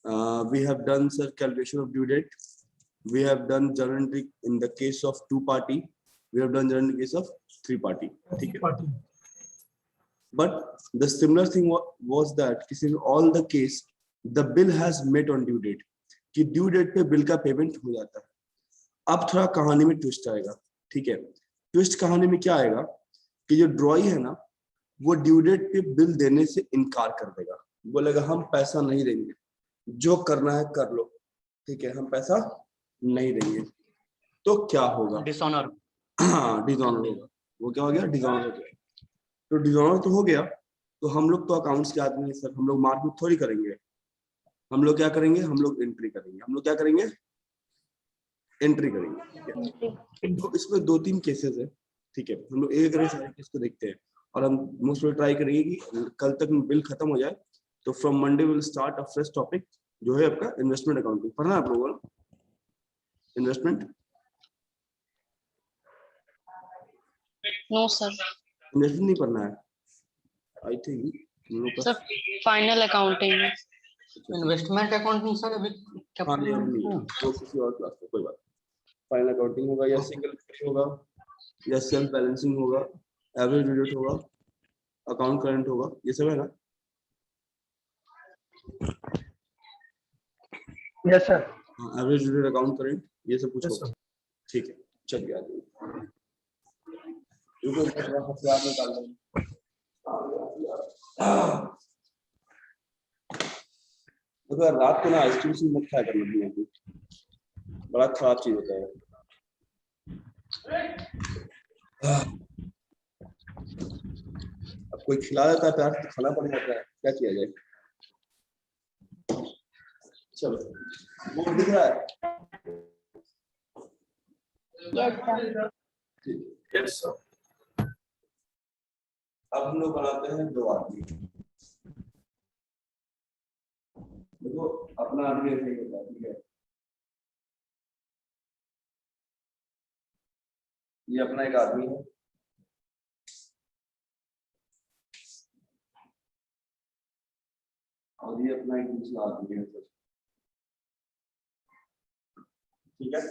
We have done, sir, calculation of due date. We have done journal entry in the case of 2 party. We have done journal in the case of 3 party. Okay. But the similar thing was that in all the case, the bill has met on due date. कि due date पे bill का payment हो जाता है। अब थोड़ा कहानी में ट्विस्ट आएगा, ठीक है। ट्विस्ट कहानी में क्या आएगा कि जो ड्रॉई है ना, वो ड्यू डेट पे बिल देने से इनकार कर देगा, बोलेगा हम पैसा नहीं देंगे, जो करना है कर लो, ठीक है, हम पैसा नहीं देंगे। तो क्या होगा? डिसऑनर। हाँ, डिसऑनर होगा। वो क्या हो गया? डिसऑनर हो गया। तो डिसऑनर तो हो गया, तो हम लोग तो अकाउंट्स के आदमी हैं सर, हम लोग मार्कअप थोड़ी करेंगे। हम लोग क्या करेंगे? हम लोग एंट्री करेंगे। हम लोग क्या करेंगे? एंट्री करेंगे। तो इसमें 2-3 केसेस है, ठीक है। हम लोग एक एक सारे केस को देखते हैं और हम मोस्टली ट्राई करेंगे कि कल तक बिल खत्म हो जाए। तो from Monday will start a fresh topic जो है आपका इन्वेस्टमेंट अकाउंटिंग। पढ़ना है आप लोगों को इन्वेस्टमेंट? नो सर, इन्वेस्टमेंट नहीं पढ़ना है I think sir final accounting है। इन्वेस्टमेंट अकाउंटिंग सर अभी क्या हाँ नहीं अभी नहीं, वो किसी और क्लास में, कोई बात। फाइनल अकाउंटिंग होगा या सिंगल होगा या सेल्फ बैलेंसिंग होगा, एवरेज यूनिट होगा, अकाउंट करंट होगा, ये सब है ना? Yes sir. हाँ, एवरेज यूनिट, अकाउंट करंट, ये सब कुछ होगा, ठीक है। चलिए आगे हथियार निकाल लेंगे। देखो रात को ना आइसक्रीम से मत खाया करना, दुनिया की बड़ा खराब चीज होता है। अब कोई खिला देता है प्यार से, खाना पड़ जाता है, क्या किया जाए। चलो वो दिख रहा है? Yes sir. अब हम लोग बनाते हैं 2 आदमी। देखो अपना आदमी ऐसे ही होता है, ठीक है। ये अपना एक आदमी है, और ये अपना एक दूसरा आदमी है, ठीक है।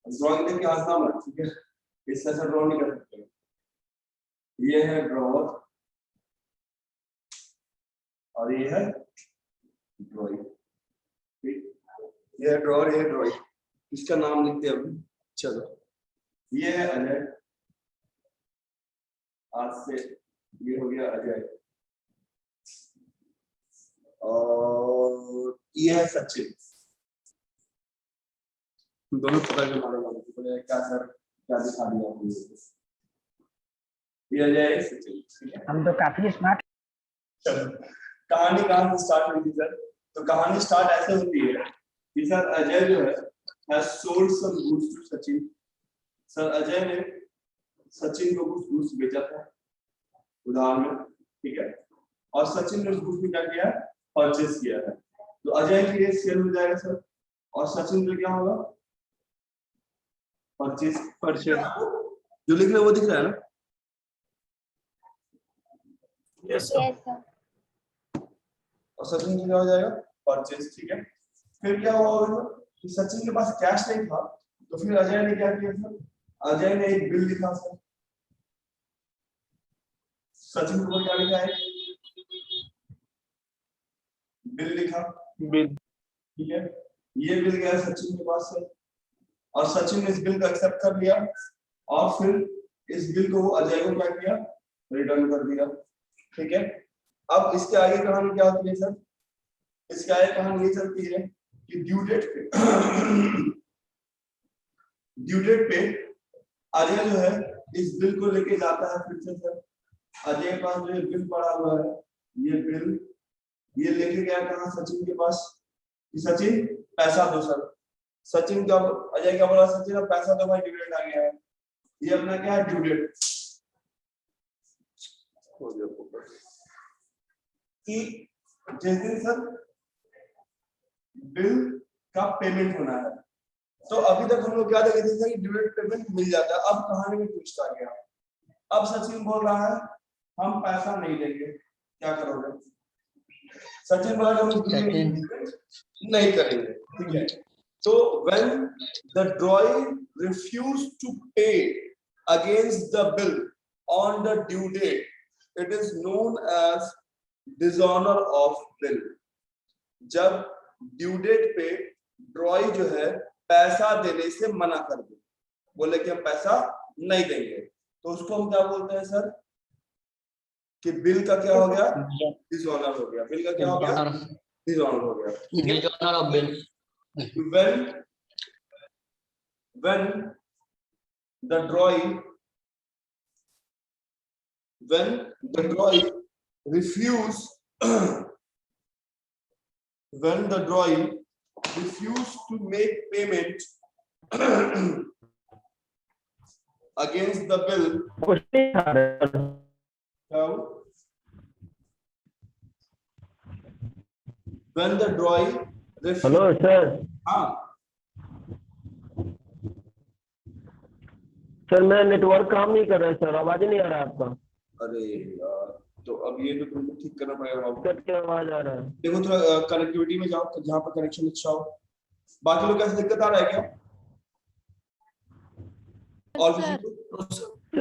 ड्रॉइंग देखिए आसान है, ठीक है, इससे ऐसा ड्रॉ नहीं कर सकते। ये है ड्रॉवर और ये है ड्रॉइंग, ठीक। ये है ड्रॉवर, ये है ड्रॉइंग, इसका नाम लिखते हैं अभी। चलो ये है अजय, आज से ये हो गया अजय, और ये है सचिन। दोनों पता के मारे वाले बोले क्या सर क्या दिखा दिया आपने? ये अजय है, सचिन, ठीक है। हम तो काफी स्मार्ट। चलो कहानी कहाँ से स्टार्ट हुई थी सर? तो कहानी स्टार्ट ऐसे होती है कि सर अजय जो है has sold some goods to Sachin. Sir Ajay ने सचिन को कुछ गुड्स बेचा था उधार में, ठीक है, और सचिन ने उस गुड्स में क्या किया है? परचेस किया है। तो अजय के लिए सेल हो जाएगा सर, और सचिन को क्या होगा? परचेस। जो लिख रहे हैं वो दिख रहा है ना? Yes sir. और सचिन को क्या हो जाएगा? परचेस, ठीक है। फिर क्या हुआ कि सचिन के पास कैश नहीं था, तो फिर अजय ने क्या किया सर? अजय ने एक बिल लिखा सर, सचिन को क्या लिखा है? बिल लिखा, बिल, ठीक है। ये बिल गया सचिन के पास से, और सचिन ने इस बिल को एक्सेप्ट कर लिया, और फिर इस बिल को वो अजय को क्या किया? रिटर्न कर दिया, ठीक है। अब इसके आगे कहानी क्या होती है सर? इसके आगे कहानी ये चलती है कि ड्यू डेट पे अजय जो है इस बिल को लेके जाता है फिर से सर। अजय के पास जो बिल पड़ा हुआ है, ये बिल ये लेके गया कहाँ? सचिन के पास, कि सचिन पैसा दो सर। सचिन का अजय क्या बोला? सचिन अब पैसा दो भाई, ड्यू डेट आ गया है। ये अपना क्या है? Due date. कि जिस दिन सर बिल का पेमेंट होना है, तो अभी तक हम लोग क्या देखे थे कि ड्यू डेट पेमेंट मिल जाता है। अब कहानी में ट्विस्ट आ गया। अब सचिन बोल रहा है हम पैसा नहीं देंगे, क्या करोगे? सचिन बोला कि हम सचिन। नहीं करेंगे, ठीक है। तो when the drawee refused to pay against the bill on the due date, it is known as dishonor of bill. जब ड्यू डेट पे ड्रॉई जो है पैसा देने से मना कर दे, बोले कि हम पैसा नहीं देंगे, तो उसको हम क्या बोलते हैं सर कि बिल का क्या हो गया, डिसऑनर हो गया। बिल का क्या हो गया, डिसऑनर हो गया। Dishonour of bill. when the drawee refuse when the drawee refuse to make payment against the bill, when the drawee refuse, hello sir. हाँ सर मैं नेटवर्क काम नहीं कर रहा है सर, आवाज नहीं आ रहा है आपका। अरे यार, तो अब ये तो तुमको ठीक करना पड़ेगा बाबू। कट के आवाज आ रहा है। देखो थोड़ा कनेक्टिविटी में जाओ, जहाँ पर कनेक्शन अच्छा हो। बाकी लोग कैसे दिक्कत आ रहा है क्या? और किसी को?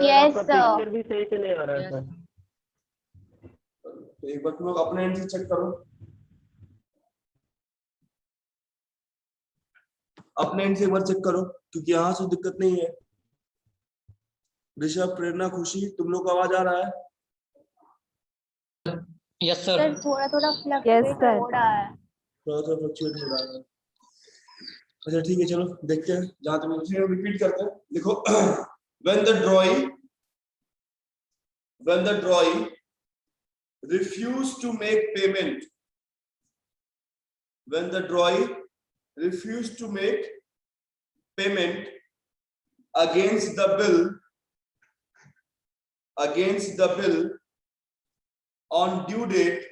Yes sir. पिक्चर भी सही से नहीं आ रहा है सर। तो एक बार तुम लोग अपने एंड से चेक करो, अपने एंड से एक बार चेक करो, क्योंकि यहाँ से दिक्कत नहीं है। ऋषभ, प्रेरणा, खुशी, तुम लोग को आवाज आ रहा है? Yes sir. सर थोड़ा थोड़ा फ्लक्चुएट हो रहा है। थोड़ा थोड़ा फ्लक्चुएट हो रहा है। अच्छा ठीक है, चलो देखते हैं, जहां तक मुझे रिपीट करते हैं। देखो when the drawee refuse to make payment, when the drawee refuse to make payment against the bill on due date,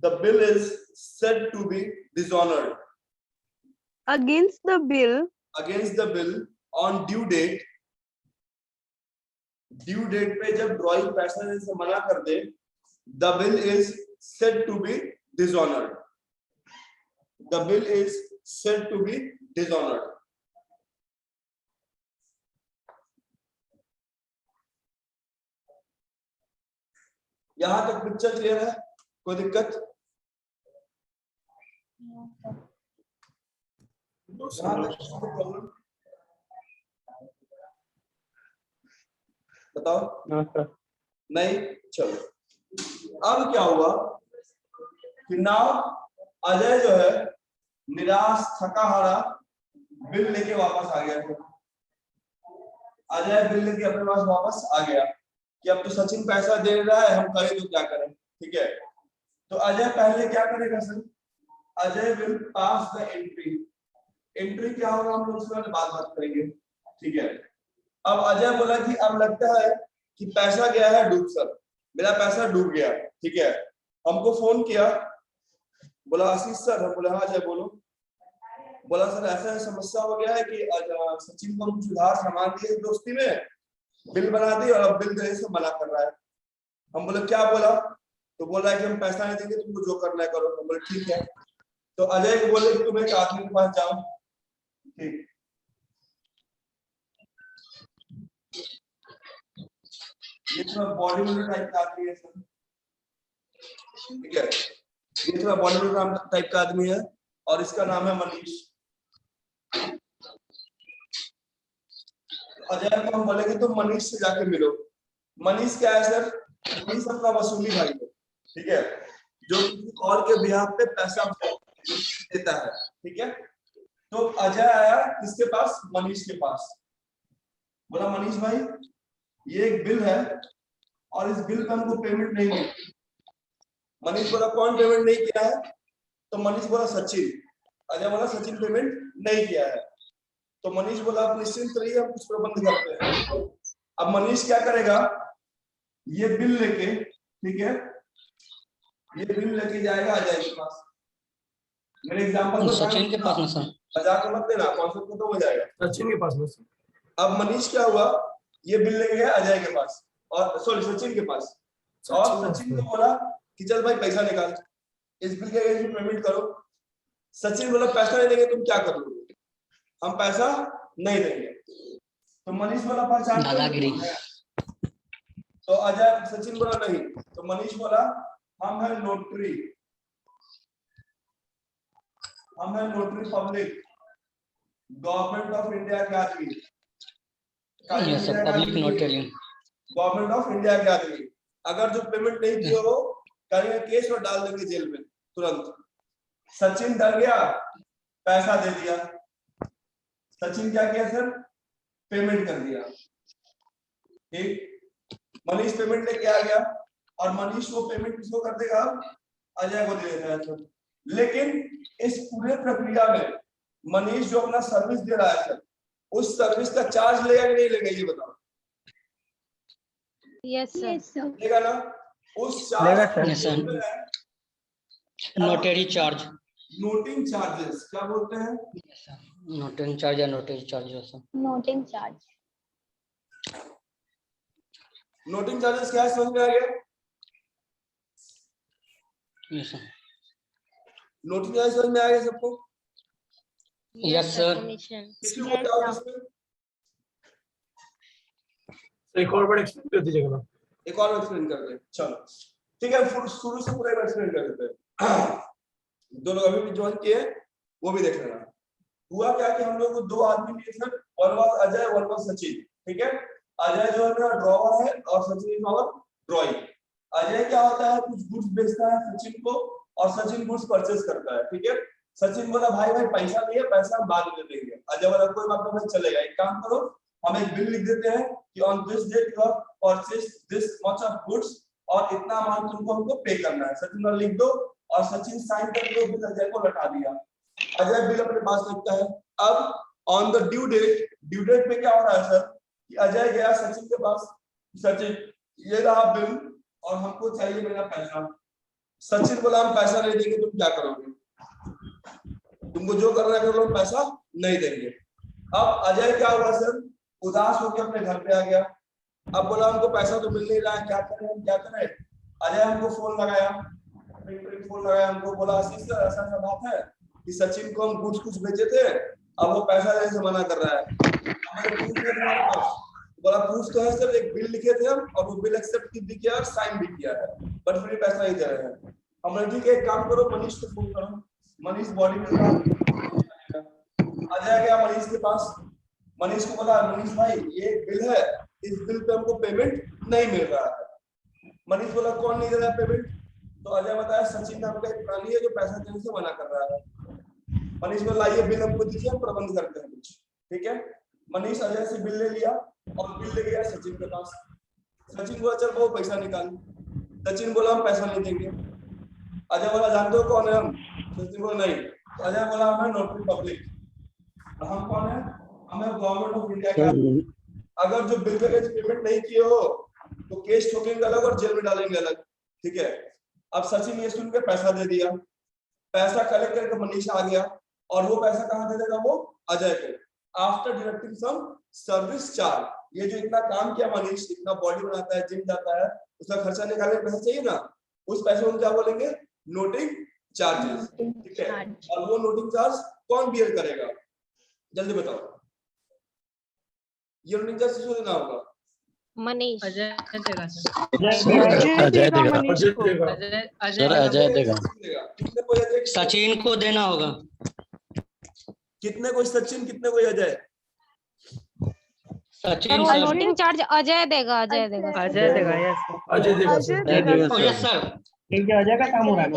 the bill is said to be dishonored. Against the bill on due date पे जब drawing पैसा देने से मना कर दे, the bill is said to be dishonored. The bill is said to be dishonored. यहां तक picture clear है? कोई दिक्कत? बताओ। नहीं, चलो। अब क्या हुआ कि नाउ अजय जो है निराश थका हारा बिल लेके वापस आ गया। अजय बिल लेके अपने पास वापस आ गया कि अब तो सचिन पैसा दे रहा है, हम करें तो क्या करें, ठीक है। तो अजय पहले क्या करेगा sir? Ajay will pass the entry क्या होगा हम लोग उसके बारे में बात करेंगे, ठीक है। अब अजय बोला कि अब लगता है कि पैसा गया है डूब, सर मेरा पैसा डूब गया, ठीक है। हमको फोन किया, बोला आशीष सर, हम बोले हाँ अजय बोलो। बोला सर ऐसा समस्या हो गया है कि सचिन को कुछ उधार सामान दिए दोस्ती में, बिल बना दी और अब बिल देने से मना कर रहा है। हम बोले क्या बोला? तो बोल रहा है कि हम पैसा नहीं देंगे, तुमको जो करना है करो। हम बोले ठीक है। तो अजय को बोले कि तुम एक आदमी के पास जाओ, ठीक। ये थोड़ा बॉडी बिल्डर टाइप का आदमी है सर, ठीक है। ये थोड़ा बॉडी बिल्डर टाइप का आदमी है और इसका नाम है मनीष। अजय को हम बोले कि तुम मनीष से जाके मिलो। मनीष क्या है सर? मनीष अपना वसूली भाई है, ठीक है, जो किसी और के बिहाफ पे पैसा देता है, ठीक है। तो अजय आया किसके पास? मनीष के पास। बोला मनीष भाई ये एक बिल है और इस बिल पे हमको पेमेंट नहीं मिली। मनीष बोला कौन पेमेंट नहीं किया है? तो मनीष बोला सचिन। अजय बोला सचिन पेमेंट नहीं किया है। तो मनीष बोला आप निश्चिंत रहिए, हम कुछ प्रबंध करते हैं। अब मनीष क्या करेगा? ये बिल लेके, ठीक है, ये बिल लेके जाएगा अजय के पास। मेरे एग्जांपल सचिन के पास ना सर, मजाक मत देना, कॉन्सेप्ट खत्म हो जाएगा। सचिन के पास में। अब मनीष क्या हुआ ये बिल लेके गया अजय के पास और सॉरी सचिन के पास, और सचिन को बोला कि चल भाई पैसा निकाल, इस बिल के अगेंस्ट पेमेंट करो। सचिन बोला पैसा नहीं देंगे, तुम क्या करोगे? हम पैसा नहीं देंगे। तो मनीष बोला पहचान दादागिरी। तो अजय सचिन बोला नहीं, तो मनीष बोला हम है नोटरी, हम है notary public, government of India के आदमी, yes sir, public notary. Government of India के आदमी, अगर जो पेमेंट नहीं किए हो करेंगे केस और डाल देंगे जेल में तुरंत। सचिन डर गया, पैसा दे दिया। सचिन क्या किया सर? पेमेंट कर दिया। ठीक, मनीष पेमेंट लेके आ गया और मनीष वो पेमेंट किसको कर देगा? अजय को दे देता है सर। लेकिन इस पूरे प्रक्रिया में मनीष जो अपना सर्विस दे रहा है सर, उस सर्विस का चार्ज लेगा कि नहीं लेगा, ये बताओ। Yes, sir. लेगा ना? उस लेगा charge sir. Notary charge, noting charges क्या बोलते हैं? नोटरी चार्ज या notary charge sir. Noting charge. Noting charges क्या है, समझ में आ गया? Yes sir. नोटिंग चार्जेस समझ में आ गया सबको? Yes sir. Commission. किसी को Yes, डाउट sir. इसमें? एक और बार एक्सप्लेन कर दीजिएगा ना। एक और एक्सप्लेन कर दे, चलो ठीक है, शुरू से पूरा एक्सप्लेन कर देते हैं। दो लोग अभी भी ज्वाइन किए वो भी देख लेना। हुआ क्या कि हम लोग को दो आदमी लिए sir, one was Ajay, one was Sachin. ठीक है, अजय जो है मेरा ड्रॉवर है और Sachin is our drawee. Ajay क्या होता है, कुछ गुड्स बेचता है सचिन को और सचिन गुड्स परचेज करता है। ठीक है, सचिन बोला भाई भाई पैसा नहीं है, पैसा हम बाद में दे देंगे। अजय बोला कोई बात नहीं चलेगा, एक काम करो हम एक बिल लिख देते हैं कि on this date you have purchased this much of goods और इतना अमाउंट तुमको हमको पे करना है। सचिन ने लिख दो और सचिन साइन करके बिल अजय को लौटा दिया। अजय बिल अपने पास रखता है। अब ऑन द ड्यू डेट पे क्या हो रहा है सर कि अजय गया सचिन के पास, सचिन ये रहा बिल और हमको चाहिए मेरा पैसा। सचिन बोला हम पैसा नहीं देंगे, तुम क्या करोगे? तुमको जो करना है कर लो, पैसा नहीं देंगे। अब अजय क्या हुआ सर, उदास होकर अपने घर पे आ गया। अब बोला हमको पैसा तो मिल नहीं रहा है, क्या करें हम, क्या करें? अजय हमको फोन लगाया, फोन लगाया, हमको बोला ऐसा ऐसा बात है कि सचिन को हम कुछ बेचे थे, अब वो पैसा देने से मना कर रहा है। हमारे प्रूफ है तुम्हारे पास? बोला प्रूफ तो है सर, एक बिल लिखे थे हम और वो बिल एक्सेप्ट भी किया और साइन भी किया है, बट फिर पैसा नहीं दे रहे हैं। हमने ठीक है एक काम करो, मनीष को फोन करो। मनीष बॉडी में अजय गया मनीष के पास। मनीष को बोला मनीष भाई ये बिल है, इस बिल पे हमको पेमेंट नहीं मिल रहा है। मनीष बोला कौन नहीं दे रहा है पेमेंट? तो अजय बताया सचिन नाम का एक प्राणी है जो पैसा देने से मना कर रहा है। मनीष बोला ये बिल हमको दीजिए, हम प्रबंध करते हैं कुछ। ठीक है, मनीष अजय से बिल ले लिया और बिल ले गया सचिन के पास। सचिन बोला चल वो पैसा निकाल। सचिन बोला हम पैसा नहीं देंगे। अजय बोला जानते हो कौन है हम? सचिन बोला नहीं। तो अजय बोला हम है नोटरी पब्लिक। हम कौन है? हम है गवर्नमेंट ऑफ इंडिया का। अगर जो बिल पे पेमेंट नहीं किए हो तो केस ठोकेंगे अलग और जेल में डालेंगे अलग। ठीक है, अब सचिन ये सुन के पैसा दे दिया। पैसा कलेक्ट करके मनीष आ गया और वो पैसा कहाँ दे देगा? वो अजय को, after deducting some service charge. ये जो इतना काम किया मनीष, इतना बॉडी बनाता है, जिम जाता है, उसका खर्चा निकालने का पैसा चाहिए ना, उस पैसे को क्या बोलेंगे? Noting charges. ठीक है, और वो नोटिंग चार्ज कौन बियर करेगा? जल्दी बताओ, ये नोटिंग चार्ज किसको देना होगा? Manish. अजय देगा सर। अजय देगा मनीष को। अजय अजय देगा। कितने को अजय? सचिन को देना होगा। कितने को सचिन, कितने को अजय? सचिन और सर। नोटिंग चार्ज अजय देगा, अजय देगा। अजय देगा। यस अजय देगा अजय सर। देगा। Yes sir. ठीक है, अजय का काम हो रहा है।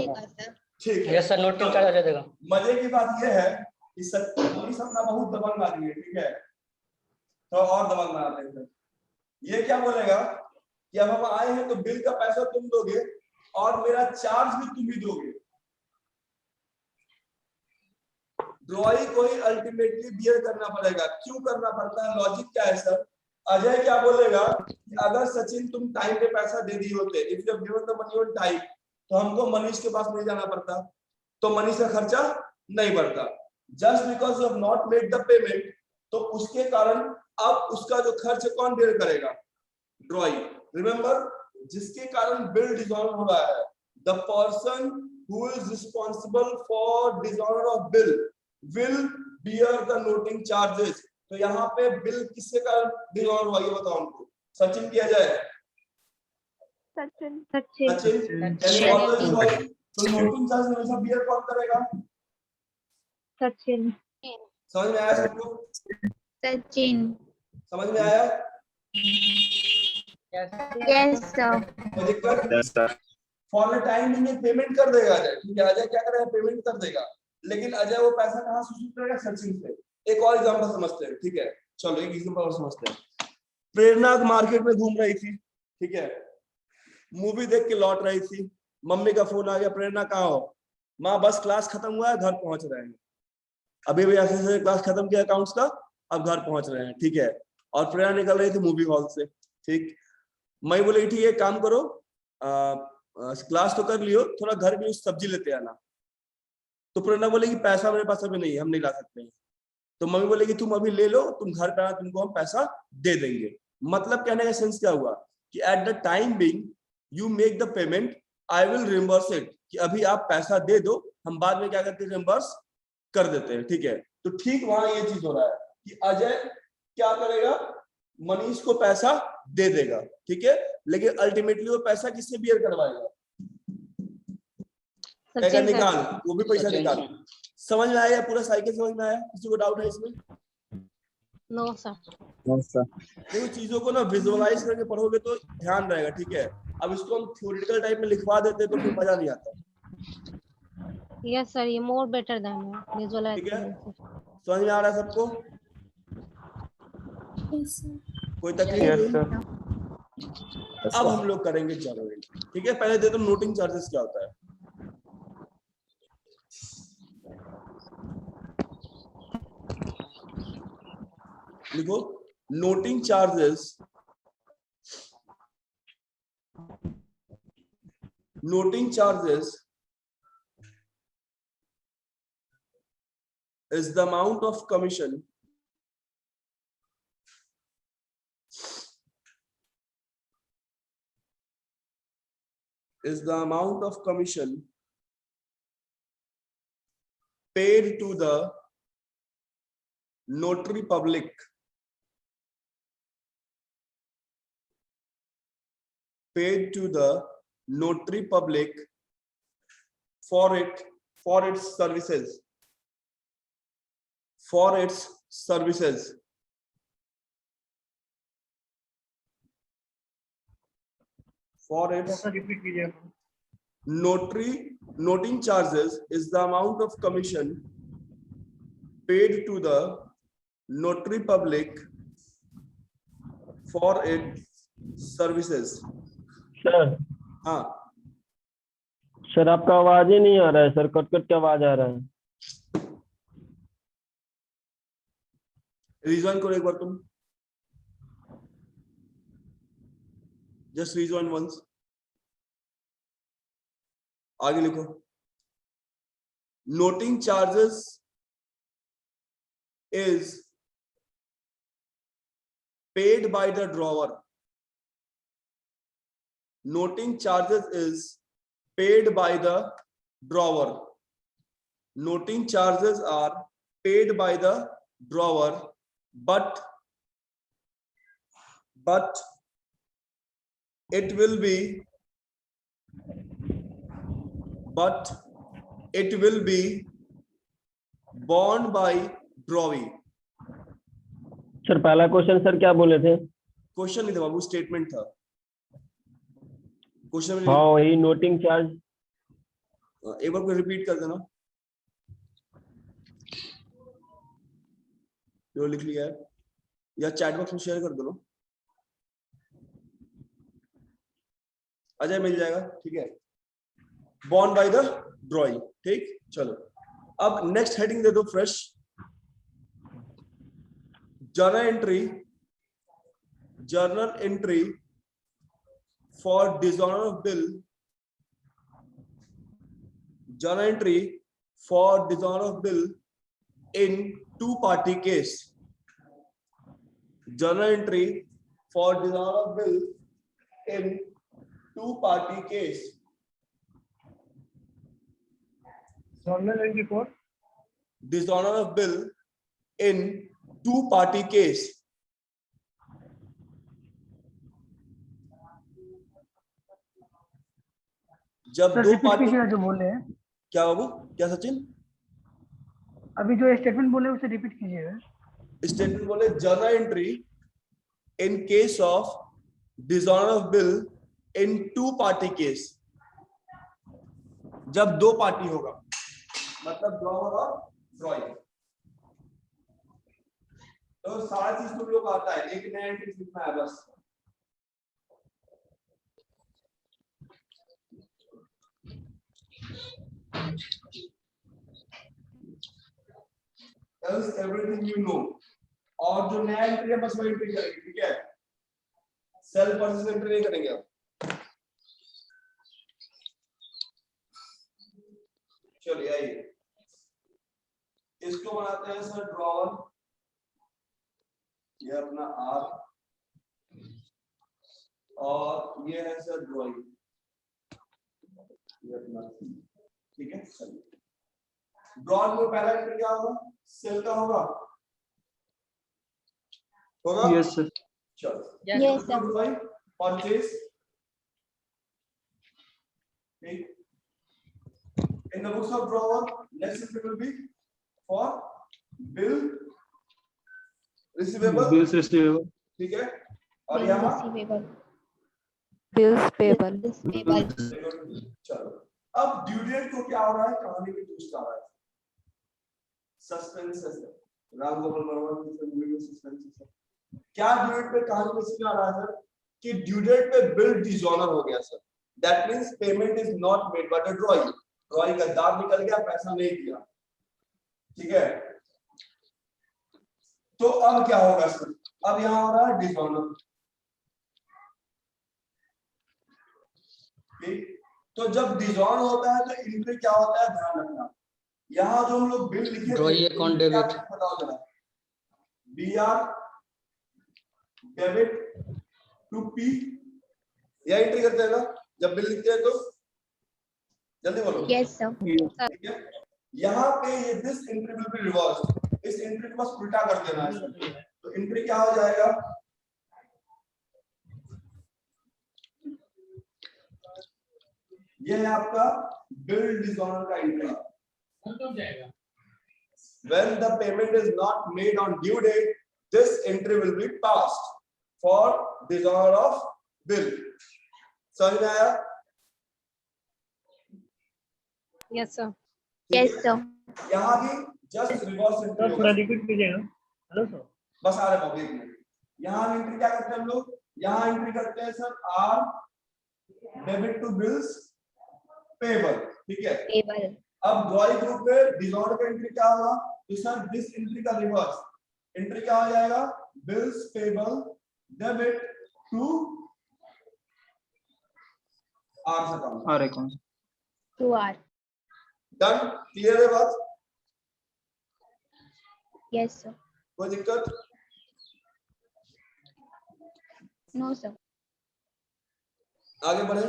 ठीक है, yes sir, noting charge Ajay देगा। मजे की बात यह है कि मनीष अपना बहुत दबंग आदमी है। ठीक है, तो और दबंग बनाते हैं। ये क्या बोलेगा कि अब हम आए हैं तो बिल का पैसा तुम दोगे और मेरा चार्ज भी तुम ही दोगे। ड्रॉई को ही अल्टीमेटली बियर करना पड़ेगा। क्यों करना पड़ता है? लॉजिक क्या है सर? अजय क्या बोलेगा कि अगर सचिन तुम टाइम पे पैसा दे दिए होते, if you have given the money on time, तो हमको मनीष के पास नहीं जाना पड़ता, तो मनीष का खर्चा नहीं बढ़ता। Just because you have not made the payment, तो उसके कारण अब उसका जो खर्च कौन बेयर करेगा? ड्रॉई। रिमेंबर, जिसके कारण बिल डिसऑनर हो रहा है, the person who is responsible for dishonour of bill will bear the noting charges. तो यहाँ पे बिल किसके कारण डिसऑनर हुआ, ये बताओ हमको। सचिन किया जाए? सचिन सचिन तो नोटिंग चार्ज हमेशा बियर कौन करेगा? सचिन समझ में आया सबको? सचिन समझ में आया? यस सर कोई दिक्कत? For the time being payment कर देगा अजय, ठीक है? अजय क्या करेगा? पेमेंट कर देगा। लेकिन अजय वो पैसा कहाँ से वसूल करेगा? सचिन से। एक और एग्जांपल समझते हैं, ठीक है? चलो एक एग्जांपल और समझते हैं। प्रेरणा मार्केट में घूम रही थी, ठीक है? मूवी देख के लौट रही थी, मम्मी का फोन आ गया, प्रेरणा कहाँ हो? माँ बस क्लास खत्म हुआ है, घर पहुंच रहे हैं। अभी भी ऐसे क्लास खत्म किया अकाउंट्स का, अब घर पहुंच रहे हैं, ठीक है? और प्रेरणा निकल रही थी मूवी हॉल से, ठीक? मैं बोली ठीक है, काम करो, क्लास तो कर लियो, थोड़ा घर में सब्जी लेते आना। तो प्रेरणा बोलेगी पैसा मेरे पास अभी नहीं है, हम नहीं ला सकते हैं। तो मम्मी बोलेगी तुम अभी ले लो, तुम घर पे आना, तुमको हम पैसा दे देंगे। मतलब कहने का सेंस क्या हुआ कि at the time being you make the payment, I will reimburse it, कि अभी आप पैसा दे दो, हम बाद में क्या करते हैं? रिम्बर्स कर देते हैं, ठीक है? तो ठीक वहां ये चीज हो रहा है कि अजय क्या करेगा? मनीष को पैसा दे देगा, ठीक है? लेकिन अल्टीमेटली वो पैसा किससे बियर करवाएगा? सचिन निकाल, सर वो भी पैसा सचिन निकाल। समझ में आया? पूरा साइकिल समझ में आया? किसी को डाउट है इसमें? नो सर देखो, चीजों को ना विजुअलाइज करके पढ़ोगे तो ध्यान रहेगा, ठीक है? अब इसको हम थ्योरेटिकल टाइप में लिखवा देते तो फिर मजा नहीं आता, यस सर ये मोर बेटर देन विजुअलाइज ठीक है? करने से। समझ में आ रहा है सबको? कोई तकलीफ यस नहीं? सर। अब हम लोग करेंगे जर्नल एंट्री, ठीक है? पहले दे दो नोटिंग चार्जेस क्या होता है। लिखो, noting charges, noting charges is the amount of commission paid to the notary public for its services repeat कीजिए। noting charges is the amount of commission paid to the notary public for its services। Sir हाँ, sir आपका आवाज ही नहीं आ रहा है sir, cut cut के आवाज आ रहा है। रिजॉइन करो एक बार तुम, जस्ट रिजॉइन वंस। आगे लिखो, noting charges is paid by the drawer. Noting charges is paid by the drawer. Noting charges are paid by the drawer, but it will be borne by drawee। Sir पहला question sir क्या बोले थे? Question नहीं था बाबू, statement था। Question में हाँ वही नोटिंग चार्ज। एक बार को रिपीट कर देना जो लिख लिया है, या चैट बॉक्स में शेयर कर दो। अजय मिल जाएगा, ठीक है? बॉर्न बाय द ड्रॉइंग, ठीक? चलो अब नेक्स्ट हेडिंग दे दो fresh. Journal entry for dishonor of bill, journal entry for dishonor of bill in two party case, journal entry for dishonor of bill in two-party case. journal entry for Dishonor of bill in two-party case. जब sir दो repeat party, कीजिएगा जो बोल रहे हैं। क्या बाबू, क्या सचिन? अभी जो स्टेटमेंट बोले उसे रिपीट कीजिएगा। स्टेटमेंट बोले journal entry in case of dishonour of bill in two party case. जब दो पार्टी होगा, मतलब ड्रॉवर और ड्रॉइंग। तो सारा चीज तुम लोग आता है, एक नया एंट्री लिखना है बस। Else everything you know. और जो नया एंट्री है बस वही एंट्री करेंगे, ठीक है? सेल परचेज एंट्री नहीं करेंगे अब। चलिए आइए, इसको बनाते हैं सर ड्रॉवर। ये अपना आर और ये है सर ड्रॉइंग, ये अपना, ठीक है? चलिए ड्रॉइंग में पहला एंट्री क्या होगा? सेल का होगा, होगा? Yes sir. चलो Yes, sir. Purchase in the books of drawer, next entry will be for bill receivable, bills receivable. ठीक है? और यहाँ Receivable. bills payable, Bills payable. चलो अब ड्यू डेट को क्या हो रहा है? कहानी में ट्विस्ट आ रहा है, सस्पेंस है सर। राम गोपाल वर्मा की मूवी में सस्पेंस है। क्या ड्यू डेट पे कहानी में सीन आ रहा है सर कि ड्यू डेट पे बिल डिसऑनर हो गया sir. That means payment is not made by the drawing. Drawing का दाग निकल गया, पैसा नहीं दिया, ठीक है? तो अब क्या होगा सर? अब यहाँ हो रहा है डिसऑनर, ठीक? तो जब डिसऑनर होता है तो एंट्री क्या होता है, ध्यान रखना। यहाँ जो हम लोग बिल लिखे ड्रॉई अकाउंट डेबिट, बताओ जरा। बीआर डेबिट टू पी, यह एंट्री करते हैं ना जब बिल लिखते हैं? तो जल्दी बोलो। Yes, sir. ठीक है? यहाँ पे ये this entry will be reversed. इस एंट्री को बस उल्टा कर देना है। तो एंट्री क्या हो जाएगा? ये है आपका बिल डिसऑनर का entry. When the payment is not made on due date, this entry will be passed for dishonor of bill. समझ में आया? Yes, sir. Yes, sir. यहाँ भी जस्ट रिवर्स एंट्री सर थोड़ा रिपीट कीजिएगा। हेलो सर, बस आ रहे हैं एक मिनट। यहाँ एंट्री क्या करते हैं हम लोग? यहाँ एंट्री करते हैं sir R debit to bills payable, ठीक है? Payable. अब ड्रॉइंग ग्रुप में डिसऑर्डर का एंट्री क्या होगा? तो सर दिस एंट्री का रिवर्स एंट्री क्या हो जाएगा? Bills payable debit to R account. R account. To R. Done, clear है बात? Yes, sir. कोई दिक्कत? No, sir. आगे बढ़े।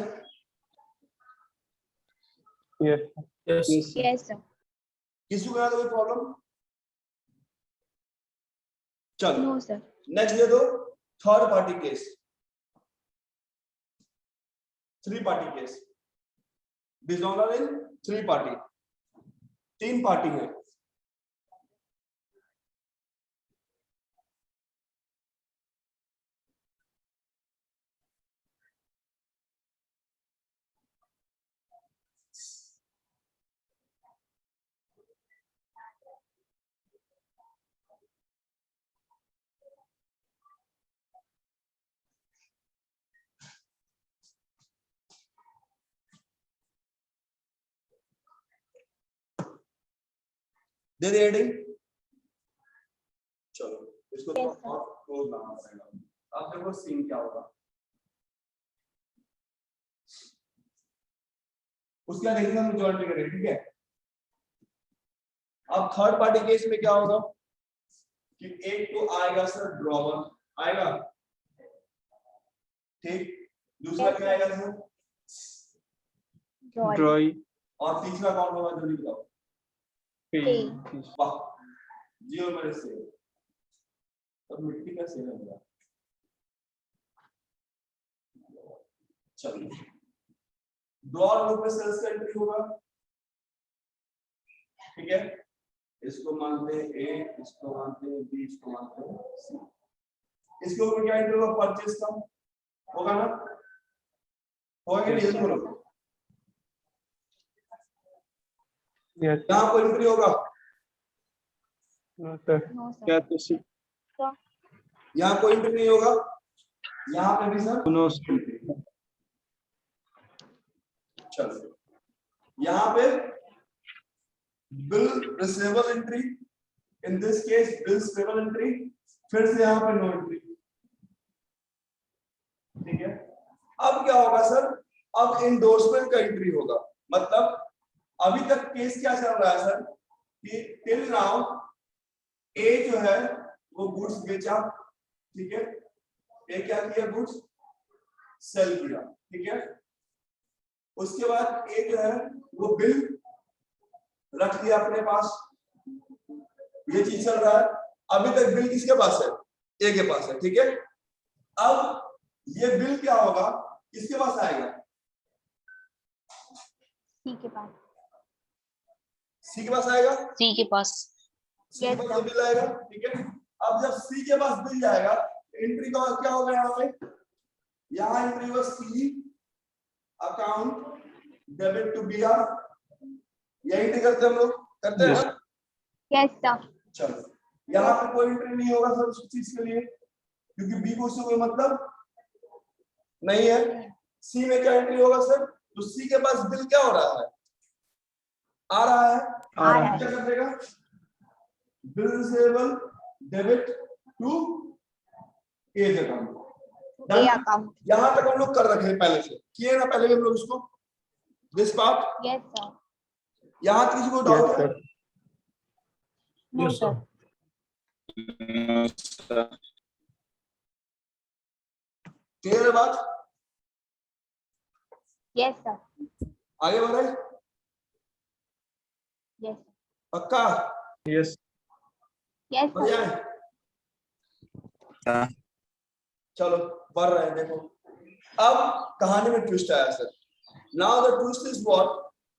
यस। Yes, sir. किसी को कोई प्रॉब्लम? चलो No, sir. नेक्स्ट दे दो third party case, three party case. Dishonour in three party, तीन पार्टी है। दे दे हेडिंग। चलो इसको Yes, sir. और क्लोज लाना पड़ेगा। अब देखो सीन क्या होगा। उसके बाद देखिए हम जॉइंट करेंगे, ठीक है? अब थर्ड पार्टी केस में क्या होगा कि एक तो आएगा सर ड्रॉवर, आएगा, ठीक। दूसरा क्या आएगा सर? Draw. और तीसरा कौन होगा जल्दी बताओ? वाह, जी और मेरे से अब मिट्टी का सेल है। चलिए, दो और ग्रुप में सेल्स का एंट्री होगा, ठीक है। इसको मानते हैं ए, इसको मानते हैं बी, इसको मानते हैं सी। इसके ऊपर क्या एंट्री होगा? परचेज का होगा ना, होगा कि नहीं? बोलो, यहाँ कोई एंट्री होगा? No sir. यहाँ कोई एंट्री नहीं होगा, यहाँ पे भी सर नो। चलो, यहाँ पे bill receivable entry, in this case bill receivable entry, फिर से यहाँ पे नो एंट्री, ठीक है। अब क्या होगा सर? अब इंडोर्समेंट का एंट्री होगा। मतलब अभी तक केस क्या चल रहा है सर कि टिल नाउ ए जो है वो गुड्स बेचा, ठीक है। ए क्या किया? गुड्स सेल किया, ठीक है। उसके बाद ए जो है वो बिल रख लिया अपने पास, ये चीज चल रहा है। अभी तक बिल किसके पास है? ए के पास है, ठीक है। अब ये बिल क्या होगा? किसके पास आएगा? सी के पास। सी के पास आएगा, सी के पास। सी के पास बिल आएगा, ठीक है। अब जब सी के पास बिल जाएगा, एंट्री का क्या होगा? यहाँ पे यहाँ एंट्री होगा C account debit to B R. ये एंट्री करते हम लोग, करते हैं ना? Yes sir. चलो, यहाँ पे कोई एंट्री नहीं होगा सर उस चीज के लिए, क्योंकि बी को उससे कोई मतलब नहीं है। सी में क्या एंट्री होगा सर? तो सी के पास बिल क्या हो रहा है? आ रहा है। क्या कर देगा? Bill receivable debit to A account. यहाँ तक हम लोग कर रखे हैं, पहले से किए ना, पहले भी हम लोग इसको, दिस पार्ट। Yes sir. यहाँ किसी को डाउट है? No sir. क्लियर है बात? Yes sir. आगे बढ़े? यस पक्का? यस। यस बढ़ सर। जाए? चलो बढ़ रहे हैं, देखो अब कहानी में ट्विस्ट आया sir. Now the twist is what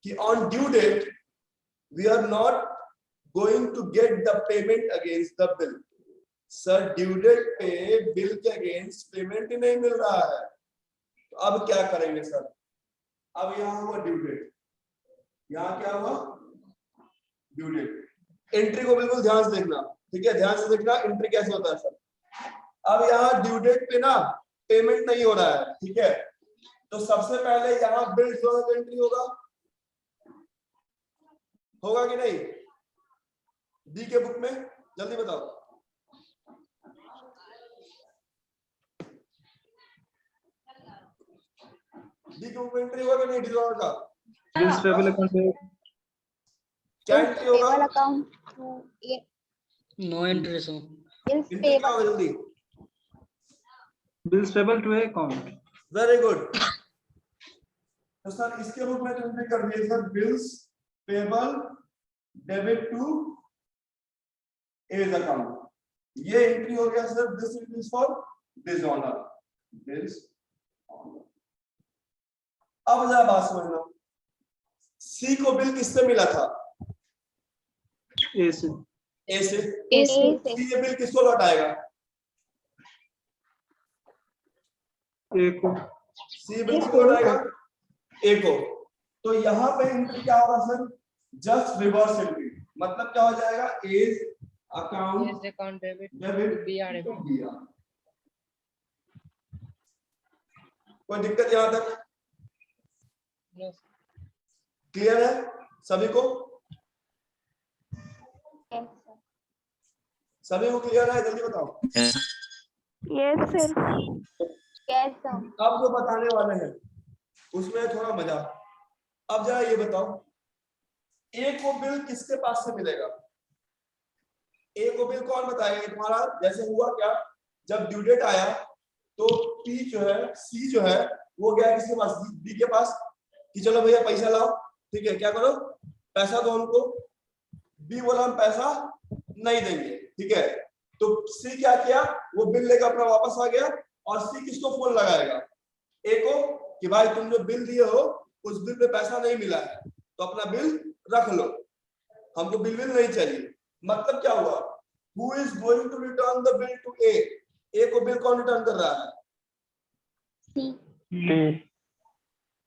कि on due date we are not going to get the payment against the bill. Sir due date पे बिल के अगेंस्ट पेमेंट ही नहीं मिल रहा है, तो अब क्या करेंगे सर? अब यहाँ हुआ ड्यू डेट, यहाँ क्या हुआ? Due date. एंट्री को बिल्कुल ध्यान से देखना, ठीक है, ध्यान से देखना एंट्री कैसे होता है सर। अब यहाँ ड्यू डेट पे ना पेमेंट नहीं हो रहा है, ठीक है, तो सबसे पहले यहाँ बिल एंट्री होगा कि नहीं? डी के बुक में जल्दी बताओ। डी के बुक में एंट्री होगा कि नहीं? डिजॉर्डर का बिल्स पेबल अकाउंट क्या एंट्री होगा? Account no entry sir. Entry क्या होगा जल्दी? Bills payable to account. Very good. तो सर इसके बुक में एंट्री कर दिए sir, bills payable debit to A's account. ये एंट्री हो गया sir. This is for dishonour, bills. अब जरा बात समझना, सी को बिल किससे मिला था? ए से। ए से। ए से। सी ये बिल किसको लौटाएगा? ए को। सी बिल किसको लौटाएगा? ए को। तो यहाँ पे एंट्री क्या होगा सर? Just reverse entry. मतलब क्या हो जाएगा? A's account debit debit B R. कोई दिक्कत यहाँ तक? क्लियर है सभी को? सभी को क्लियर है? जल्दी बताओ। Yes sir. Yes sir. अब जो बताने वाले हैं उसमें थोड़ा मजा। अब जरा ये बताओ, ए को बिल किसके पास से मिलेगा? ए को बिल कौन बताएगा? तुम्हारा जैसे हुआ क्या जब ड्यू डेट आया तो P जो है, C जो है वो गया किसके पास, B के पास, कि चलो भैया पैसा लाओ, ठीक है, क्या करो, पैसा दो हमको। B बोला हम पैसा नहीं देंगे, ठीक है, तो C क्या किया, वो बिल लेकर अपना वापस आ गया, और C किसको फोन लगाएगा, A को, कि भाई तुम जो बिल दिए हो उस बिल पे पैसा नहीं मिला है, तो अपना बिल रख लो, हमको बिल नहीं चाहिए। मतलब क्या हुआ, who is going to return the bill to A? A को बिल कौन रिटर्न कर रहा है,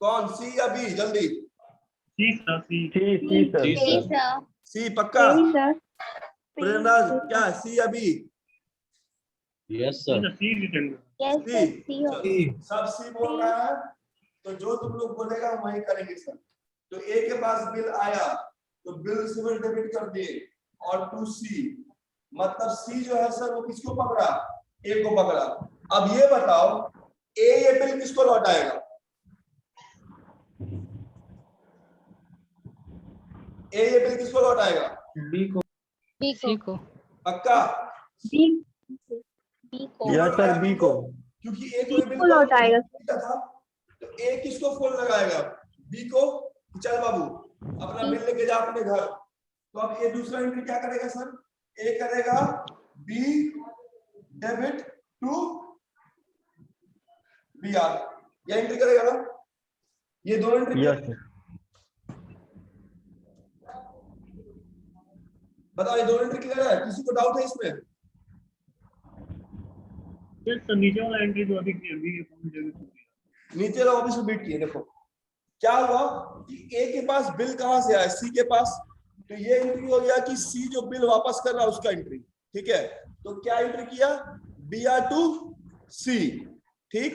कौन, C या B, जल्दी, C पक्का, प्रेरणा क्या, C या B, यस सर। सब C बोल रहा है, तो जो तुम लोग बोलेगा हम वही करेंगे सर। तो A के पास बिल आया तो बिल सिविल डेबिट कर दिए, और टू C, मतलब C जो है सर वो किसको पकड़ा, A को पकड़ा। अब ये बताओ A ये बिल किसको लौटाएगा, A ये बिल किसको लौटाएगा, B को, सी को। पक्का, यस सर, B को, क्योंकि A को ये बिल लौटाएगा था, तो A किसको फोन लगाएगा, B को, चल बाबू अपना बिल लेके जा अपने घर। तो अब ये दूसरा एंट्री क्या करेगा सर, A करेगा B डेबिट टू BR, ये एंट्री करेगा ना, ये दोनों एंट्री, यस बताओ ये दोनों एंट्री क्लियर है, किसी को डाउट है इसमें, नीचे वाला एंट्री तो अभी क्लियर, नीचे वाला ऑफिस में बीट किए। देखो क्या हुआ कि A के पास बिल कहां से आया, C के पास, तो ये एंट्री हो गया कि C जो बिल वापस कर रहा है उसका एंट्री, ठीक है, तो क्या एंट्री किया, BR टू C, ठीक,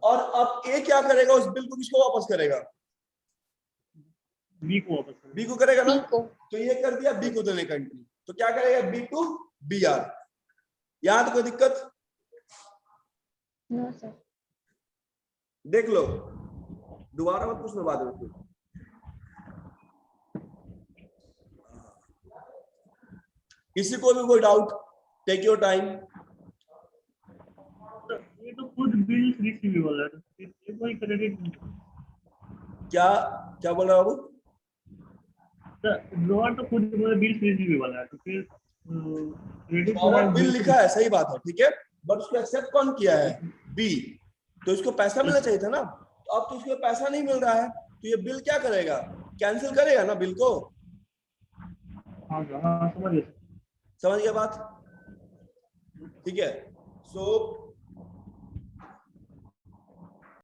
और अब A क्या करेगा, उस बिल को किसको वापस करेगा, B को वापस, B को करेगा ना, तो ये कर दिया B को देने का एंट्री, तो क्या करेगा B टू BR, यहां तो कोई दिक्कत, नो सर, देख लो, दोबारा मत पूछना बाद में। किसी को भी कोई डाउट, टेक योर टाइम। ये तो खुद बिल रिसीवेबल है, तो ये कोई क्रेडिट, क्या क्या बोल रहा है बाबू, ड्रॉअर तो खुद बिल रिसीवेबल है, तो फिर क्रेडिट और बिल लिखा है, सही बात है, ठीक है, बट उसको एक्सेप्ट कौन किया है, B, तो इसको पैसा मिलना चाहिए था ना, तो अब तो इसको पैसा नहीं मिल रहा है, तो ये बिल क्या करेगा, कैंसिल करेगा ना बिल को, हाँ समझ गया, समझ गया बात, ठीक है। सो